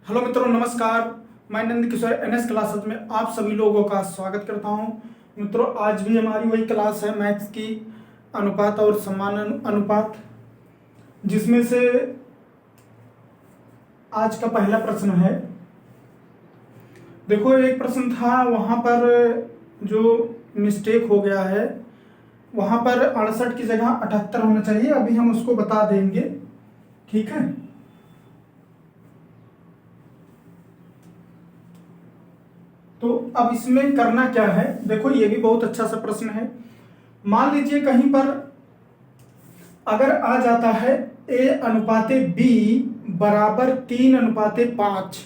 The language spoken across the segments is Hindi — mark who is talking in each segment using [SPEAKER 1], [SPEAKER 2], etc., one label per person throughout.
[SPEAKER 1] हेलो मित्रों, नमस्कार। मैं नंद किशोर एनएस क्लासेस में आप सभी लोगों का स्वागत करता हूं। मित्रों, आज भी हमारी वही क्लास है मैथ्स की, अनुपात और समान अनुपात, जिसमें से आज का पहला प्रश्न है। देखो, एक प्रश्न था, वहां पर जो मिस्टेक हो गया है, वहां पर 68 की जगह 78 होना चाहिए। अभी हम उसको बता देंगे, ठीक है। तो अब इसमें करना क्या है, देखो ये भी बहुत अच्छा सा प्रश्न है। मान लीजिए कहीं पर अगर आ जाता है A अनुपाते B बराबर 3 अनुपाते 5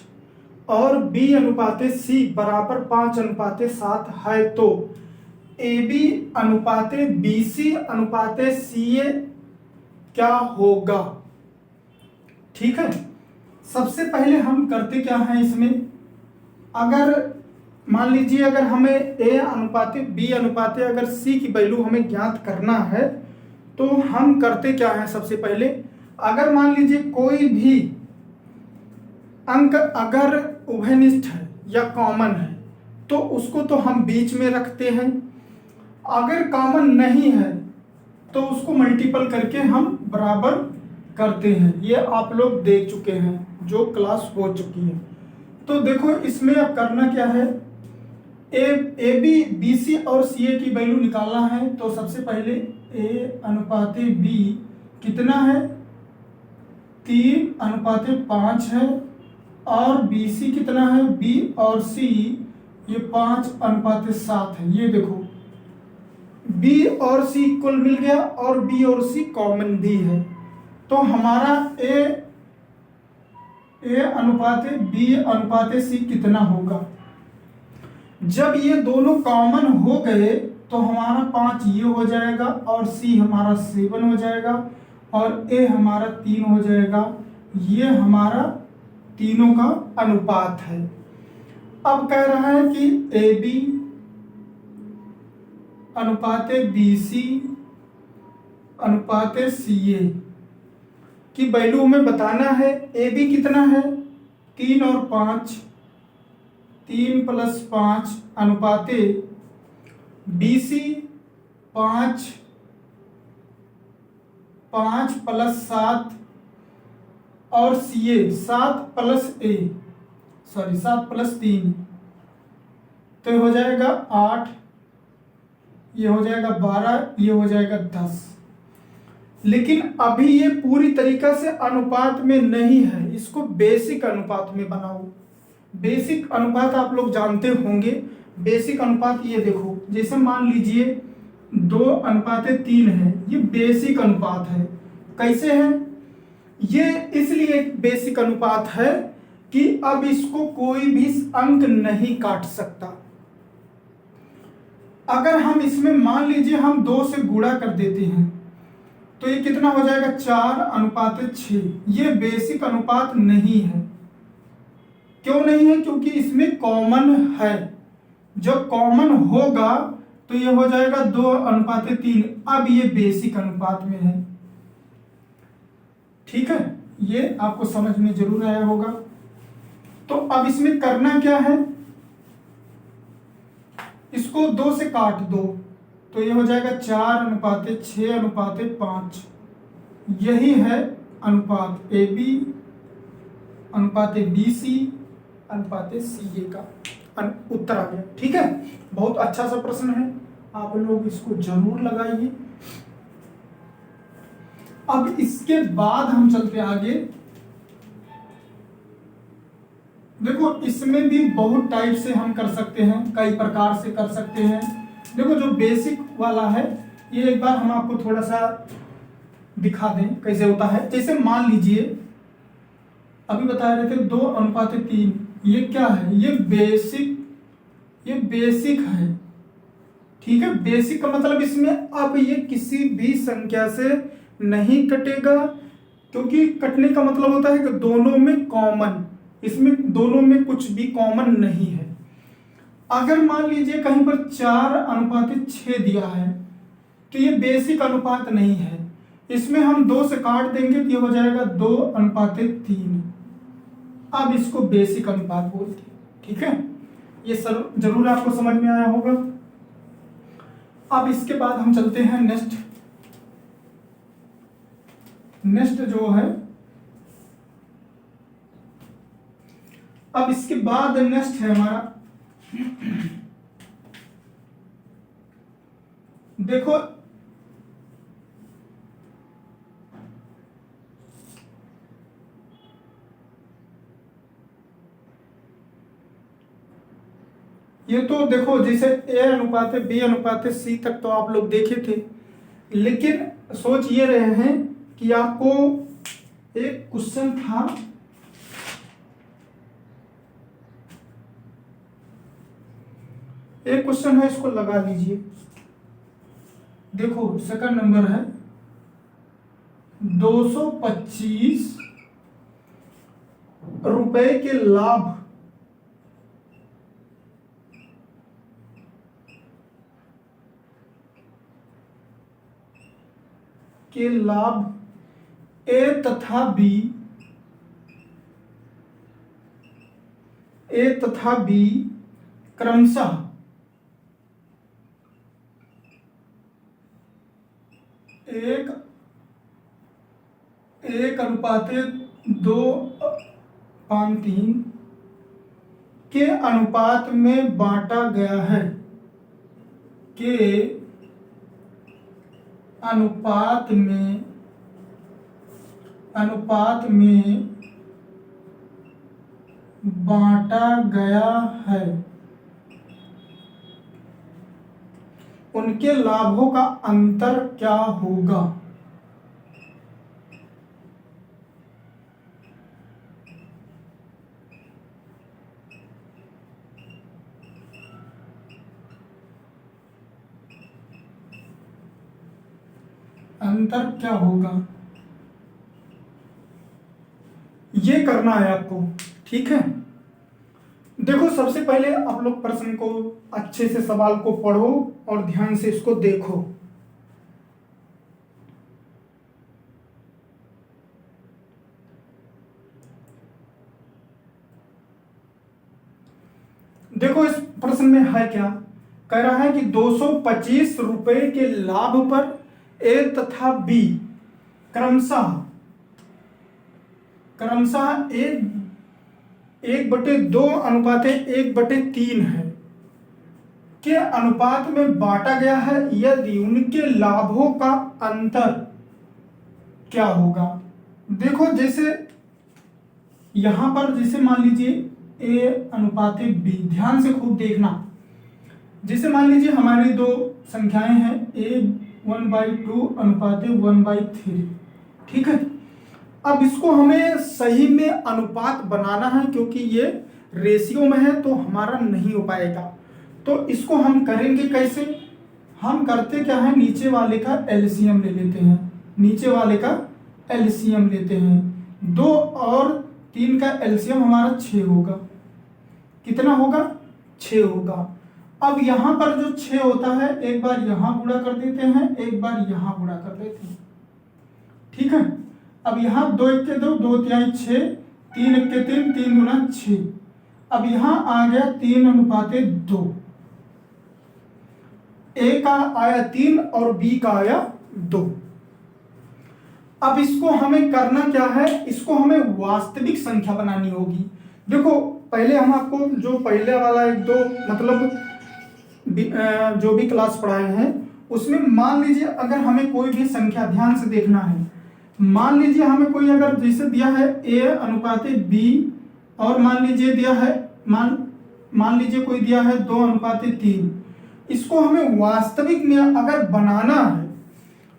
[SPEAKER 1] और B अनुपाते C बराबर 5 अनुपाते 7 है, तो AB अनुपाते BC अनुपाते CA क्या होगा। ठीक है, सबसे पहले हम करते क्या हैं इसमें, अगर मान लीजिए अगर हमें A अनुपाते B अनुपाते अगर C की वैल्यू हमें ज्ञात करना है, तो हम करते क्या हैं। सबसे पहले अगर मान लीजिए कोई भी अंक अगर उभयनिष्ठ है या कॉमन है, तो उसको तो हम बीच में रखते हैं। अगर कॉमन नहीं है तो उसको मल्टीपल करके हम बराबर करते हैं। ये आप लोग देख चुके हैं, जो क्लास हो चुकी है। तो देखो इसमें अब करना क्या है, ए बी बी सी और सी ए की वैल्यू निकालना है। तो सबसे पहले ए अनुपाते बी कितना है, 3 अनुपाते 5 है, और बी सी कितना है, बी और सी ये 5 अनुपाते 7 है। ये देखो बी और सी इक्वल मिल गया और बी और सी कॉमन भी है। तो हमारा ए अनुपाते बी अनुपाते सी कितना होगा। जब ये दोनों कॉमन हो गए तो हमारा 5 ये हो जाएगा और C हमारा 7 हो जाएगा और A हमारा 3 हो जाएगा। ये हमारा तीनों का अनुपात है। अब कह रहा है कि AB अनुपाते BC अनुपाते CA की वैल्यू हमें बताना है। AB कितना है, 3 और 5, 3 + 5 अनुपाते BC 5 + 7 और CA 7 + 3, तो ये हो जाएगा 8, ये हो जाएगा 12, ये हो जाएगा 10। लेकिन अभी ये पूरी तरीका से अनुपात में नहीं है, इसको बेसिक अनुपात में बनाओ। बेसिक अनुपात आप लोग जानते होंगे। बेसिक अनुपात ये देखो, जैसे मान लीजिए 2 अनुपाते 3 है, ये बेसिक अनुपात है। कैसे है ये, इसलिए एक बेसिक अनुपात है कि अब इसको कोई भी अंक नहीं काट सकता। अगर हम इसमें मान लीजिए हम 2 से गुणा कर देते हैं तो ये कितना हो जाएगा, 4 अनुपाते 6। ये बेसिक अनुपात नहीं है। क्यों नहीं है, क्योंकि इसमें कॉमन है। जब कॉमन होगा तो ये हो जाएगा 2 अनुपाते 3। अब ये बेसिक अनुपात में है। ठीक है, ये आपको समझ में जरूर आया होगा। तो अब इसमें करना क्या है, इसको 2 से काट दो तो ये हो जाएगा 4 अनुपाते 6 अनुपाते 5। यही है अनुपात ए बी अनुपाते बी सी अनुपाते सी ए का उत्तर आ गया। ठीक है, बहुत अच्छा सा प्रश्न है, आप लोग इसको जरूर लगाइए। अब इसके बाद हम चलते आगे। देखो इसमें भी बहुत टाइप से हम कर सकते हैं, कई प्रकार से कर सकते हैं। देखो जो बेसिक वाला है ये एक बार हम आपको थोड़ा सा दिखा दें कैसे होता है। जैसे मान लीजिए अभी बता रहे थे 2 अनुपाते 3, ये क्या है, ये बेसिक है। ठीक है, बेसिक का मतलब इसमें अब ये किसी भी संख्या से नहीं कटेगा, क्योंकि कटने का मतलब होता है कि दोनों में कॉमन, इसमें दोनों में कुछ भी कॉमन नहीं है। अगर मान लीजिए कहीं पर 4 अनुपाते 6 दिया है तो ये बेसिक अनुपात नहीं है। इसमें हम 2 से काट देंगे तो ये हो जाएगा 2 अनुपाते 3। अब इसको बेसिक अनुपात बोलते हैं। ठीक है, ये सर जरूर आपको समझ में आया होगा। अब इसके बाद हम चलते हैं नेक्स्ट जो है, अब इसके बाद नेक्स्ट है हमारा, देखो ये तो देखो जैसे ए अनुपात बी अनुपात सी तक तो आप लोग देखे थे, लेकिन सोच ये रहे हैं कि आपको एक क्वेश्चन था, एक क्वेश्चन है, इसको लगा लीजिए। देखो सेकंड नंबर है 225 रुपए के लाभ ए तथा बी क्रमशः एक अनुपात 2:3 के अनुपात में बांटा गया है, के अनुपात में बांटा गया है, उनके लाभों का अंतर क्या होगा। अंतर क्या होगा, ये करना है आपको। ठीक है, देखो सबसे पहले आप लोग प्रश्न को अच्छे से, सवाल को पढ़ो और ध्यान से इसको देखो। देखो इस प्रश्न में है क्या, कह रहा है कि 225 रुपए के लाभ पर ए तथा बी क्रमशः 1/2 अनुपात 1/3 है के अनुपात में बांटा गया है, यदि उनके लाभों का अंतर क्या होगा। देखो जैसे यहां पर, जैसे मान लीजिए ए अनुपात बी, ध्यान से खूब देखना। जैसे मान लीजिए हमारी दो संख्याएं हैं, ए 1/2 अनुपात 1/3। ठीक है, अब इसको हमें सही में अनुपात बनाना है, क्योंकि ये रेशियो में है तो हमारा नहीं हो पाएगा। तो इसको हम करेंगे कैसे, हम करते क्या है, नीचे वाले का एलसीएम ले लेते हैं, नीचे वाले का एलसीएम लेते हैं। 2 और 3 का एलसीएम हमारा 6 होगा। कितना होगा, 6 होगा। अब यहां पर जो 6 होता है, एक बार यहां गुणा कर देते हैं, एक बार यहां गुणा कर देते हैं। ठीक है, अब यहां 2 1 के 2, 2 3 6, 3 1 के 3, 3 गुना 6। अब यहां आ गया 3 अनुपात 2, ए का आया 3 और बी का आया 2। अब इसको हमें करना क्या है, इसको हमें वास्तविक संख्या बनानी होगी। देखो पहले हम आपको जो पहले वाला 1-2 मतलब जो भी क्लास पढ़ाए हैं, उसमें मान लीजिए अगर हमें कोई भी संख्या, ध्यान से देखना है, मान लीजिए हमें कोई अगर जैसे दिया है ए अनुपात बी, और मान लीजिए दिया है, मान लीजिए कोई दिया है 2 अनुपात 3। इसको हमें वास्तविक में अगर बनाना है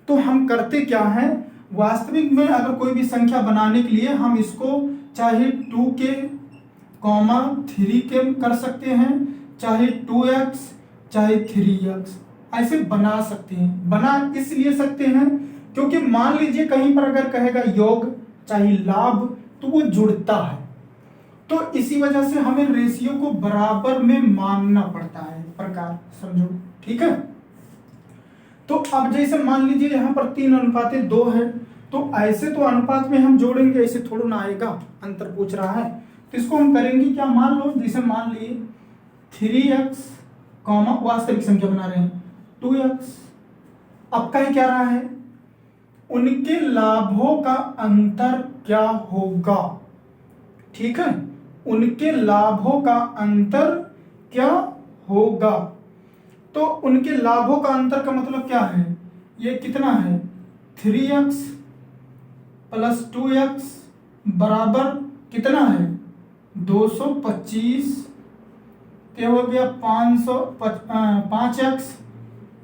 [SPEAKER 1] तो हम करते क्या है, वास्तविक में अगर कोई भी संख्या बनाने के लिए हम इसको चाहे 2 के, 3 के कर सकते हैं, चाहे 2x चाहे 3x, ऐसे बना सकते हैं। बना इसलिए सकते हैं क्योंकि मान लीजिए कहीं पर अगर कहेगा योग चाहे लाभ, तो वो जुड़ता है, तो इसी वजह से हमें रेशियो को बराबर में मानना पड़ता है, प्रकार समझो। ठीक है, तो अब जैसे मान लीजिए यहाँ पर 3 अनुपात 2 है, तो ऐसे तो अनुपात में हम जोड़ेंगे, ऐसे थोड़ा ना आएगा, अंतर पूछ रहा है, तो इसको हम करेंगे क्या, मान लो जैसे मान लिए 3x कॉमा वास्तविक संख्या बना रहे हैं 2x। अब कह क्या रहा है, उनके लाभों का अंतर क्या होगा। ठीक है, उनके लाभों का अंतर क्या होगा। तो उनके लाभों का अंतर का मतलब क्या है, ये कितना है 3x प्लस 2x बराबर कितना है 225, क्या हो गया 5x,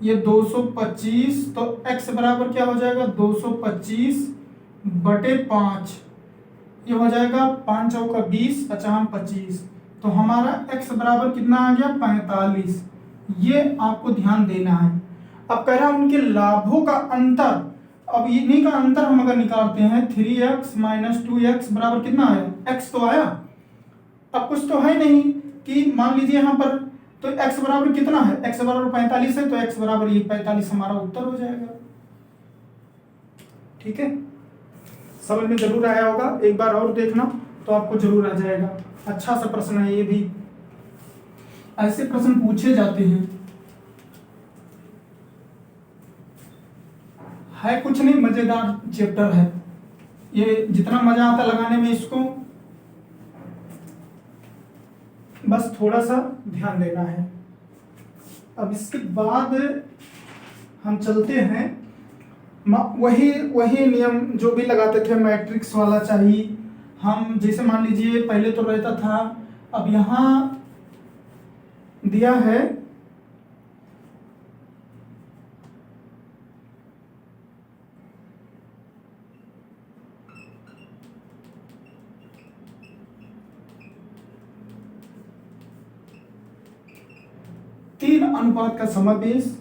[SPEAKER 1] ये 225, तो x बराबर क्या हो जाएगा 225 बटे 5, ये हो जाएगा 5 चौका 20, 50 25, तो हमारा x बराबर कितना आ गया 45। ये आपको ध्यान देना है। अब कह रहा है उनके लाभों का अंतर, अब इन्हीं का अंतर हम अगर निकालते हैं 3x माइनस 2x बराबर कितना आया, x तो आया। अब कुछ तो है नहीं कि मान लीजिए यहाँ पर तो x बराबर कितना है, x बराबर 45 है, तो x बराबर ये 45 हमारा उत्तर हो जाएगा। ठीक है, समझ में जरूर आया होगा, एक बार और देखना तो आपको जरूर आ जाएगा। अच्छा सा प्रश्न है ये भी, ऐसे प्रश्न पूछे जाते हैं। है कुछ नहीं, मजेदार चैप्टर है ये, जितना मजा आता लगाने में इसको, बस थोड़ा सा ध्यान देना है। अब इसके बाद हम चलते हैं, वही नियम जो भी लगाते थे, मैट्रिक्स वाला चाहिए हम। जैसे मान लीजिए पहले तो रहता था, अब यहाँ दिया है तीन अनुपात का समावेश।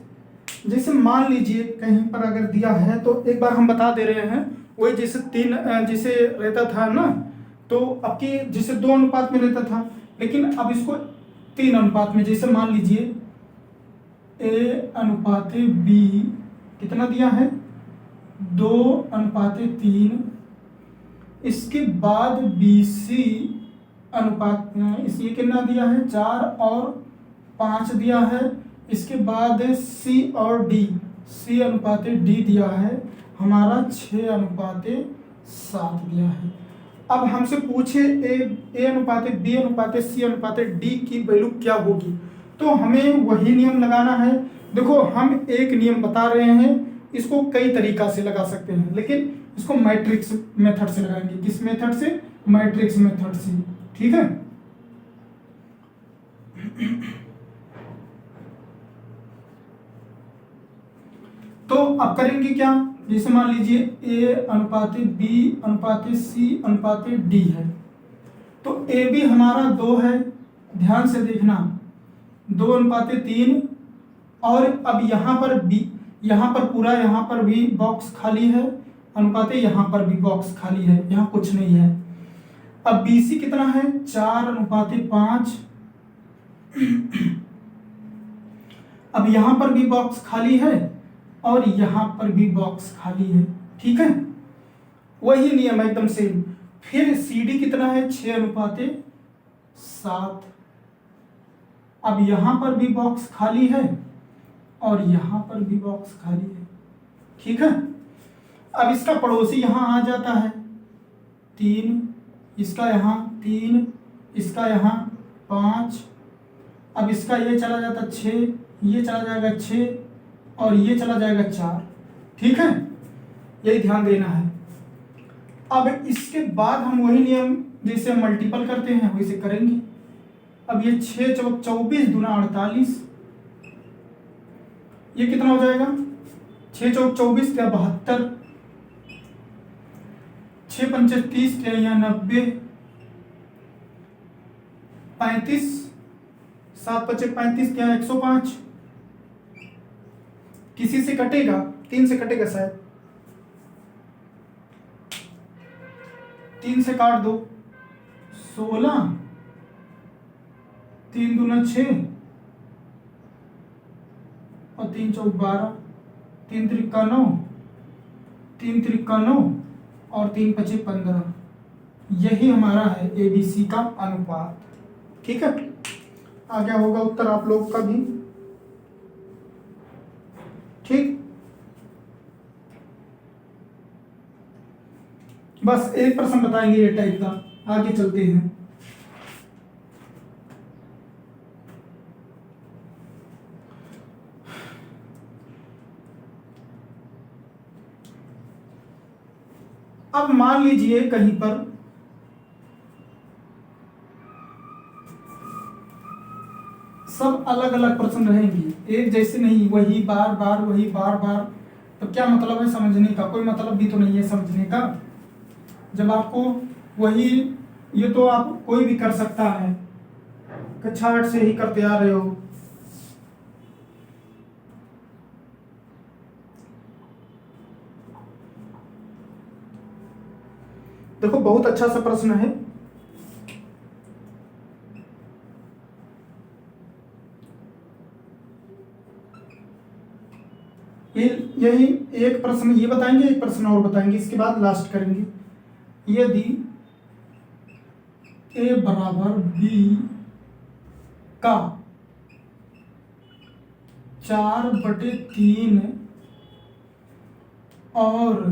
[SPEAKER 1] जैसे मान लीजिए कहीं पर अगर दिया है तो एक बार हम बता दे रहे हैं, वही जैसे तीन जैसे रहता था ना, तो अब की जैसे 2 अनुपात में रहता था, लेकिन अब इसको 3 अनुपात में, जैसे मान लीजिए a अनुपात b कितना दिया है 2 अनुपात 3, इसके बाद bc अनुपात इसलिए कितना दिया है 4 और 5 दिया है, इसके बाद c और d, c अनुपात d दिया है, हमारा 6 अनुपात 7 दिया है। अब हमसे पूछे a अनुपात b अनुपात c अनुपात d की वैल्यू क्या होगी, तो हमें वही नियम लगाना है। देखो हम एक नियम बता रहे हैं, इसको कई तरीका से लगा सकते हैं, लेकिन इसको मैट्रिक्स मेथड से लगाएंगे। किस मेथड से, मैट्रिक्स मेथड से। ठीक है, तो अब करेंगे क्या, जैसे मान लीजिए a अनुपात b अनुपात c अनुपात d है, तो a b हमारा 2 है, ध्यान से देखना 2 अनुपात 3, और अब यहाँ पर b, यहाँ पर पूरा यहाँ पर भी बॉक्स खाली है, अनुपात यहाँ पर भी बॉक्स खाली है, यहाँ कुछ नहीं है। अब bc कितना है 4 अनुपात 5, अब यहाँ पर भी बॉक्स खाली है और यहाँ पर भी बॉक्स खाली है। ठीक है, वही नियम है एकदम सेम। फिर CD कितना है 6 अनुपात 7, अब यहाँ पर भी बॉक्स खाली है और यहाँ पर भी बॉक्स खाली है। ठीक है, अब इसका पड़ोसी यहाँ आ जाता है 3, इसका यहाँ 3, इसका यहाँ 5, अब इसका ये चला जाता 6, ये चला जाएगा 6 और ये चला जाएगा 4। ठीक है, यही ध्यान देना है। अब इसके बाद हम वही नियम जैसे मल्टीपल करते हैं वैसे करेंगे। अब ये 6 चौक 24 दूना 48, ये कितना हो जाएगा 6 चौक 24 क्या 72, 6 पंचे 30 क्या यहाँ 90, 35, 7 पचे 35 क्या 105, किसी से कटेगा 3 से कटेगा शायद, 3 से काट दो 16, 3 दूना 6 और 3 चौक 12, 3 त्रिका 9, 3 त्रिका 9 और 3 पचे 15। यही हमारा है ABC का अनुपात। ठीक है, आ गया होगा उत्तर आप लोग का भी। ठीक, बस एक प्रश्न बताएंगे ये टाइप का, आगे चलते हैं। अब मान लीजिए कहीं पर सब अलग अलग प्रश्न रहेंगे, एक जैसे नहीं, वही बार बार वही बार बार, तो क्या मतलब है समझने का? कोई मतलब भी तो नहीं है समझने का। जब आपको वही, ये तो आप कोई भी कर सकता है, कक्षा 8 से ही करते आ रहे हो। देखो बहुत अच्छा सा प्रश्न है। यही एक प्रश्न ये बताएंगे, एक प्रश्न और बताएंगे, इसके बाद लास्ट करेंगे। यदि A बराबर B का 4/3 और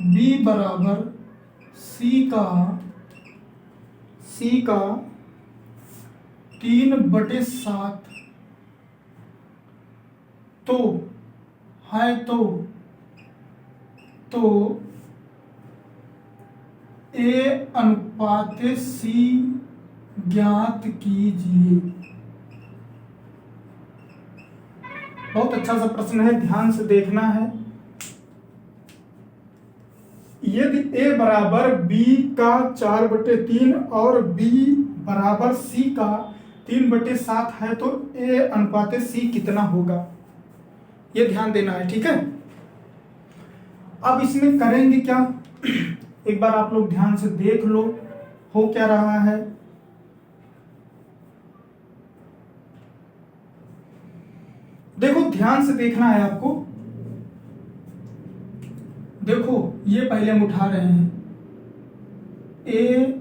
[SPEAKER 1] B बराबर C का 3/7 तो है, तो A अनुपात C ज्ञात कीजिए। बहुत अच्छा सा प्रश्न है, ध्यान से देखना है। यदि A बराबर B का 4/3 और B बराबर C का 3/7 है तो A अनुपात C कितना होगा, ये ध्यान देना है। ठीक है, अब इसमें करेंगे क्या, एक बार आप लोग ध्यान से देख लो हो क्या रहा है। देखो ध्यान से देखना है आपको। देखो ये पहले हम उठा रहे हैं, A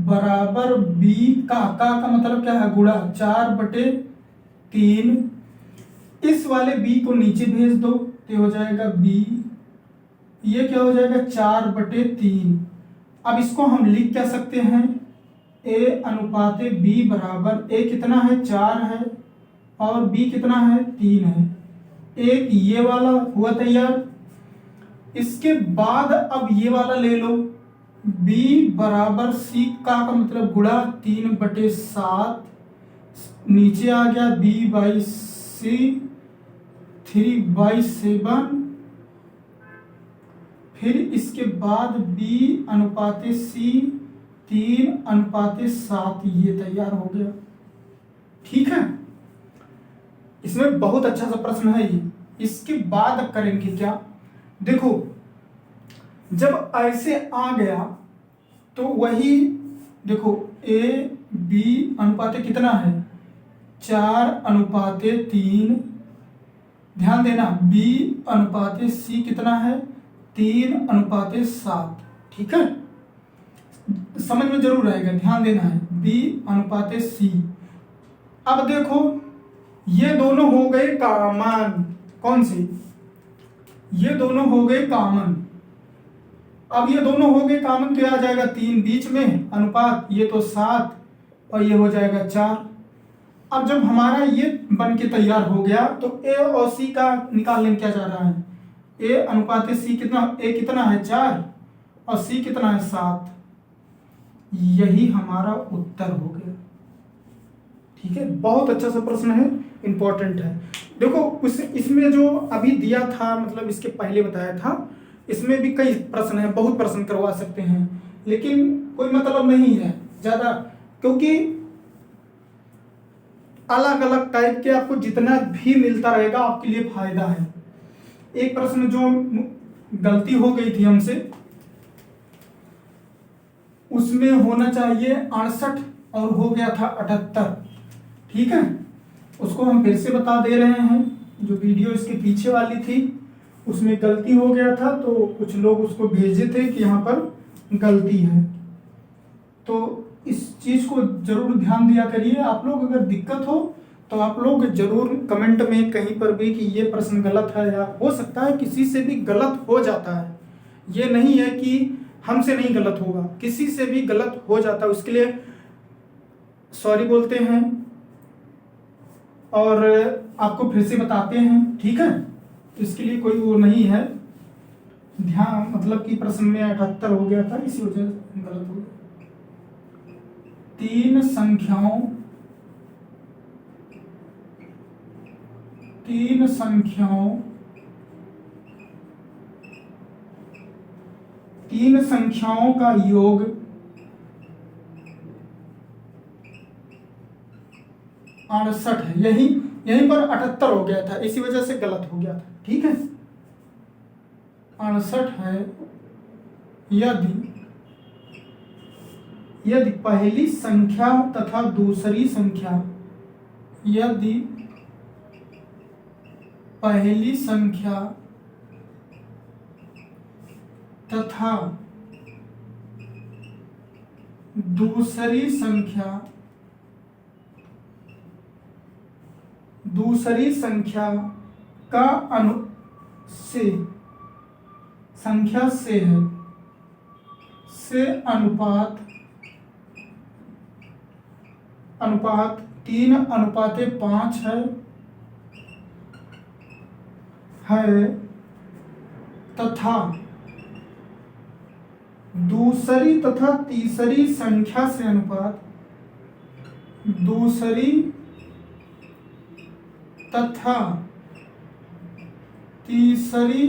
[SPEAKER 1] बराबर B का मतलब क्या है, गुणा 4/3। इस वाले B को नीचे भेज दो तो हो जाएगा B, ये क्या हो जाएगा 4/3। अब इसको हम लिख क्या सकते हैं, A अनुपात B बराबर A कितना है 4 है और B कितना है 3 है। एक ये वाला हुआ तैयार। इसके बाद अब ये वाला ले लो, B बराबर C का मतलब गुणा 3/7, नीचे आ गया B/C 3/7। फिर इसके बाद B अनुपात C 3/7, ये तैयार हो गया। ठीक है, इसमें बहुत अच्छा सा प्रश्न है ये। इसके बाद करेंगे क्या, देखो जब ऐसे आ गया तो वही देखो A B अनुपात कितना है 4/3, ध्यान देना B अनुपात C कितना है 3/7। ठीक है, समझ में जरूर आएगा, ध्यान देना है B अनुपात C। अब देखो ये दोनों हो गए कॉमन, कौन से, ये दोनों हो गए कॉमन। अब ये दोनों हो गए कॉमन तो आ जाएगा 3 बीच में अनुपात, ये तो 7 और ये हो जाएगा 4। अब जब हमारा ये बन के तैयार हो गया तो A और C का निकालने में क्या जा रहा है, A अनुपात C कितना, A कितना है 4 और C कितना है 7, यही हमारा उत्तर हो गया। ठीक है, बहुत अच्छा सा प्रश्न है, इंपॉर्टेंट है। देखो इसमें जो अभी दिया था, मतलब इसके पहले बताया था, इसमें भी कई प्रश्न हैं, बहुत प्रश्न करवा सकते हैं, लेकिन कोई मतलब नहीं है ज्यादा, क्योंकि अलग अलग टाइप के आपको जितना भी मिलता रहेगा आपके लिए फायदा है। एक प्रश्न जो गलती हो गई थी हमसे, उसमें होना चाहिए 68 और हो गया था 78। ठीक है, उसको हम फिर से बता दे रहे हैं, जो वीडियो इसके पीछे वाली थी उसमें गलती हो गया था, तो कुछ लोग उसको भेजे थे कि यहाँ पर गलती है। तो इस चीज़ को जरूर ध्यान दिया करिए। आप लोग अगर दिक्कत हो तो आप लोग जरूर कमेंट में कहीं पर भी कि ये प्रश्न गलत है, या हो सकता है किसी से भी गलत हो जाता है, ये नहीं है कि हमसे नहीं गलत होगा, किसी से भी गलत हो जाता है, उसके लिए सॉरी बोलते हैं और आपको फिर से बताते हैं, ठीक है। इसके लिए कोई वो नहीं है, ध्यान मतलब कि प्रश्न में 78 हो गया था, इसी वजह से गलत हो गया। तीन संख्याओं का योग 68 है। यहीं पर 78 हो गया था, इसी वजह से गलत हो गया था, ठीक है। 68 है यदि पहली संख्या तथा दूसरी संख्या, यदि पहली संख्या तथा दूसरी संख्या का अनुपात 3:5 है तथा दूसरी तथा तीसरी संख्या से अनुपात दूसरी तथा तीसरी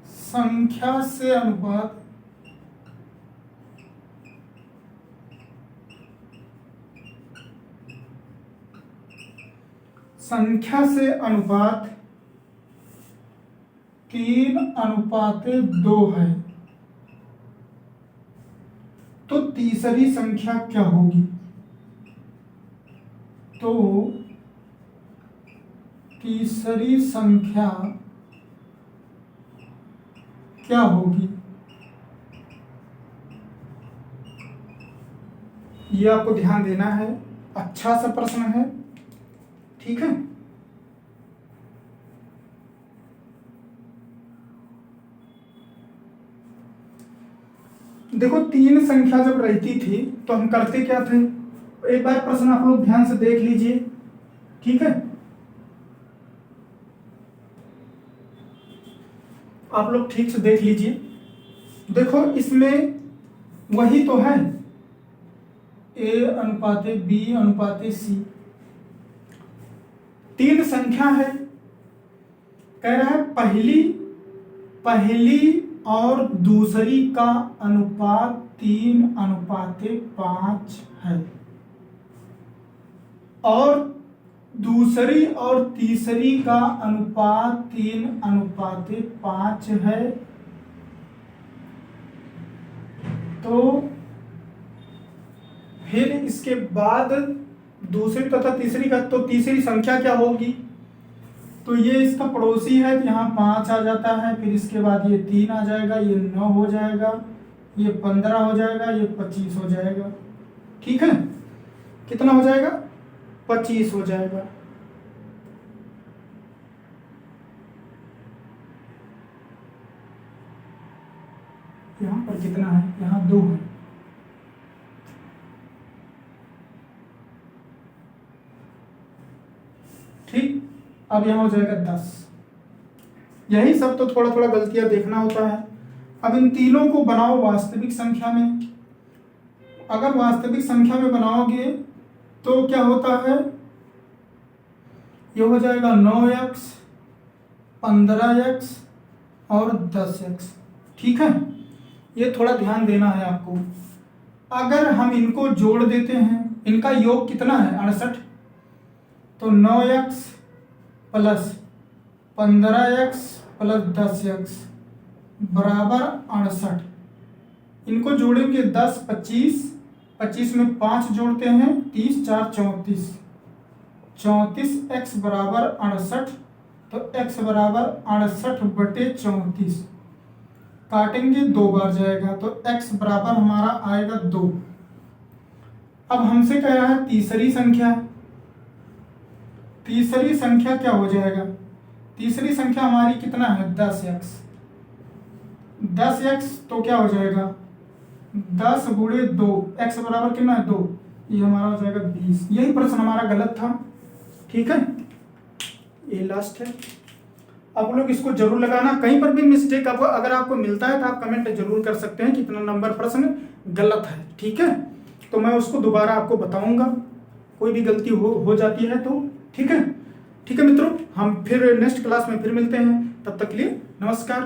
[SPEAKER 1] संख्या से अनुपात संख्या से अनुपात 3:2 है, तो तीसरी संख्या क्या होगी? तो तीसरी संख्या क्या होगी, ये आपको ध्यान देना है। अच्छा सा प्रश्न है, ठीक है। देखो, तीन संख्या जब रहती थी तो हम करते क्या थे, एक बार प्रश्न आप लोग ध्यान से देख लीजिए, ठीक है। आप लोग ठीक से देख लीजिए। देखो, इसमें वही तो है, A/B/C। तीन संख्या है, कह रहा है पहली और दूसरी का अनुपात 3:5 है, और दूसरी और तीसरी का अनुपात 3:5 है। तो फिर इसके बाद दूसरी तथा तीसरी का, तो तीसरी संख्या क्या होगी? तो ये इसका पड़ोसी है, यहाँ 5 आ जाता है, फिर इसके बाद ये 3 आ जाएगा, ये 9 हो जाएगा, ये 15 हो जाएगा, ये 25 हो जाएगा, ठीक है। कितना हो जाएगा? 25 हो जाएगा। यहाँ पर कितना है? यहाँ 2 है, ठीक। अब यहाँ हो जाएगा 10। यही सब तो थोड़ा थोड़ा गलतियां देखना होता है। अब इन तीनों को बनाओ वास्तविक संख्या में। अगर वास्तविक संख्या में बनाओगे तो क्या होता है, ये हो जाएगा 9x, 15x और 10x, ठीक है। ये थोड़ा ध्यान देना है आपको। अगर हम इनको जोड़ देते हैं, इनका योग कितना है? 68। तो 9x plus 15x plus 10x बराबर 68। इनको जोड़ेंगे 10, 25, 25 में 5 जोड़ते हैं, 30, 4, 34, 34x बराबर 68 तो x बराबर 68/34, काटेंगे 2 बार जाएगा तो x बराबर हमारा आएगा 2। अब हमसे कह रहा है तीसरी संख्या, तीसरी संख्या क्या हो जाएगा, तीसरी संख्या हमारी कितना है 10x, 10x तो क्या हो जाएगा 10 गुणे 2, x बराबर कितना है 2, ये हमारा हो जाएगा 20। यही प्रश्न हमारा गलत था, ठीक है, ये लास्ट है। आप लोग इसको जरूर लगाना, कहीं पर भी मिस्टेक आपको अगर आपको मिलता है तो आप कमेंट जरूर कर सकते हैं कितना नंबर प्रश्न गलत है, ठीक है, तो मैं उसको दोबारा आपको बताऊंगा, कोई भी गलती हो जाती है तो, ठीक है। ठीक है मित्रों, हम फिर नेक्स्ट क्लास में फिर मिलते हैं, तब तक के लिए नमस्कार।